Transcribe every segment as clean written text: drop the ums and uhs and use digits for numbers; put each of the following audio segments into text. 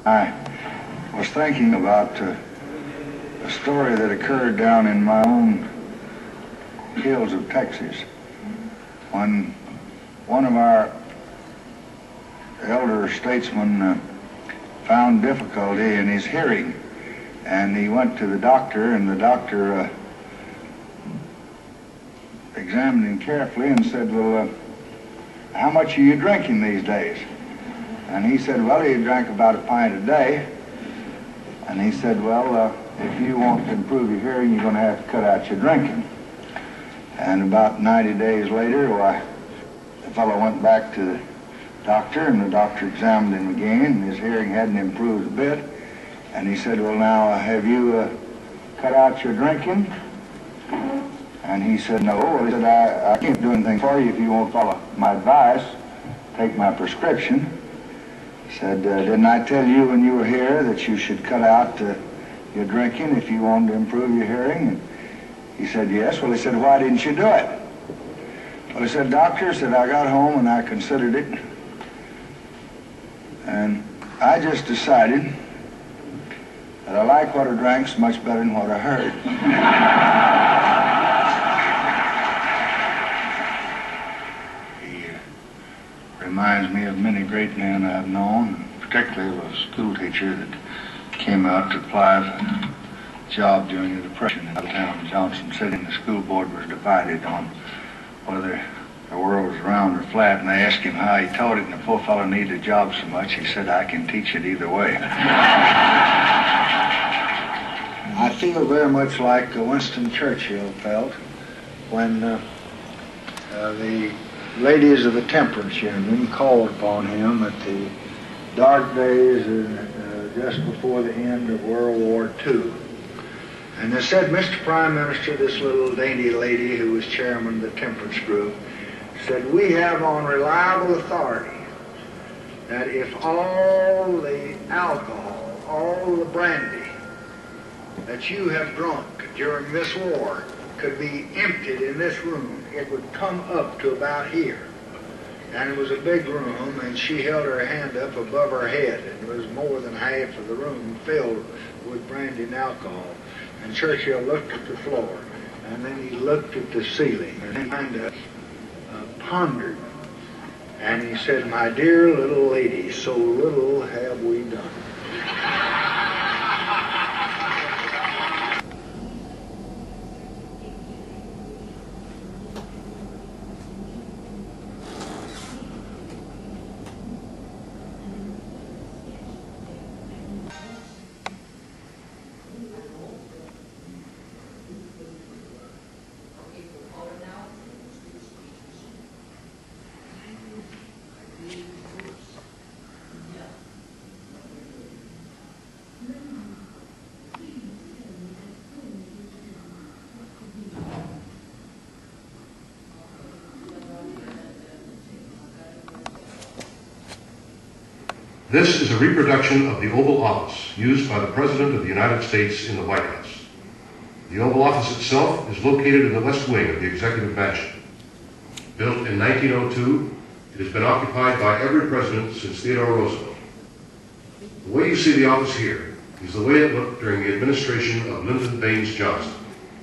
I was thinking about a story that occurred down in my own hills of Texas when one of our elder statesmen found difficulty in his hearing, and he went to the doctor, and the doctor examined him carefully and said, well, how much are you drinking these days? And he said, well, he drank about a pint a day. And he said, well, if you want to improve your hearing, you're going to have to cut out your drinking. And about 90 days later, the fellow went back to the doctor, and the doctor examined him again, and his hearing hadn't improved a bit. And he said, well, now, have you cut out your drinking? And he said, no. Well, he said, I can't do anything for you if you won't follow my advice, take my prescription. He said, didn't I tell you when you were here that you should cut out your drinking if you wanted to improve your hearing? And he said, yes. Well, he said, why didn't you do it? Well, he said, doctor, said, I got home and I considered it, and I just decided that I like what I drank so much better than what I heard. Reminds me of many great men I've known, particularly of a school teacher that came out to apply for a job during the Depression in Lyndon Johnson City, and the school board was divided on whether the world was round or flat, and they asked him how he taught it, and the poor fellow needed a job so much, he said, I can teach it either way. I feel very much like Winston Churchill felt when the ladies of the Temperance Union called upon him at the dark days just before the end of World War II. And they said, Mr. Prime Minister, this little dainty lady who was chairman of the Temperance Group, said, we have on reliable authority that if all the alcohol, all the brandy that you have drunk during this war could be emptied in this room, it would come up to about here. And it was a big room, and she held her hand up above her head, and it was more than half of the room filled with brandy and alcohol. And Churchill looked at the floor, and then he looked at the ceiling, and he kind of pondered. And he said, my dear little lady, so little have we done. This is a reproduction of the Oval Office used by the President of the United States in the White House. The Oval Office itself is located in the West Wing of the Executive Mansion. Built in 1902, it has been occupied by every president since Theodore Roosevelt. The way you see the office here is the way it looked during the administration of Lyndon Baines Johnson,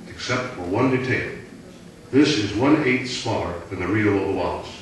except for one detail. This is 1/8 smaller than the real Oval Office.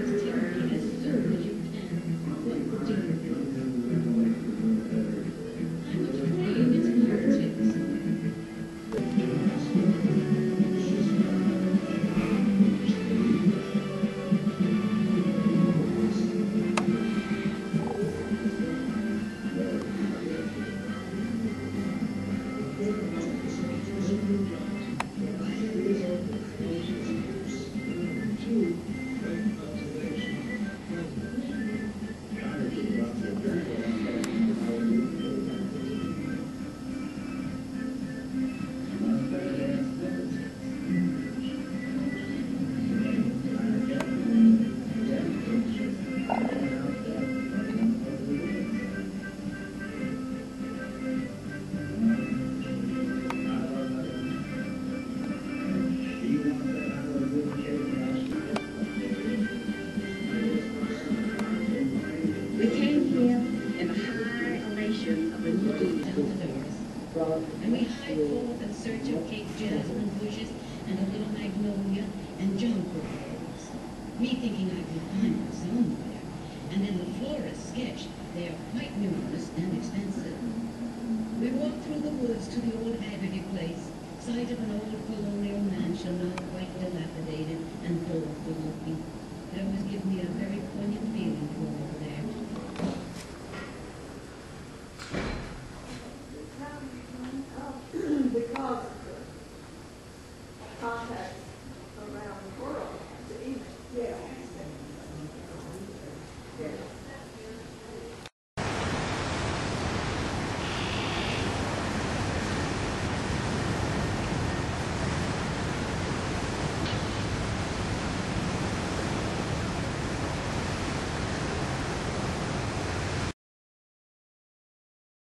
woods, Timothy, as soon as you can. What do you do? I'm afraid it's politics. We came here in a high elation of a new day down to earth. And we hie forth in search of Cape jasmine bushes and a little magnolia and jonquil flowers. Me thinking I could find them somewhere. And in the florist's sketch, they are quite numerous and expensive. We walked through the woods to the old Haggerty place, site of an old colonial mansion now quite dilapidated and doleful looking.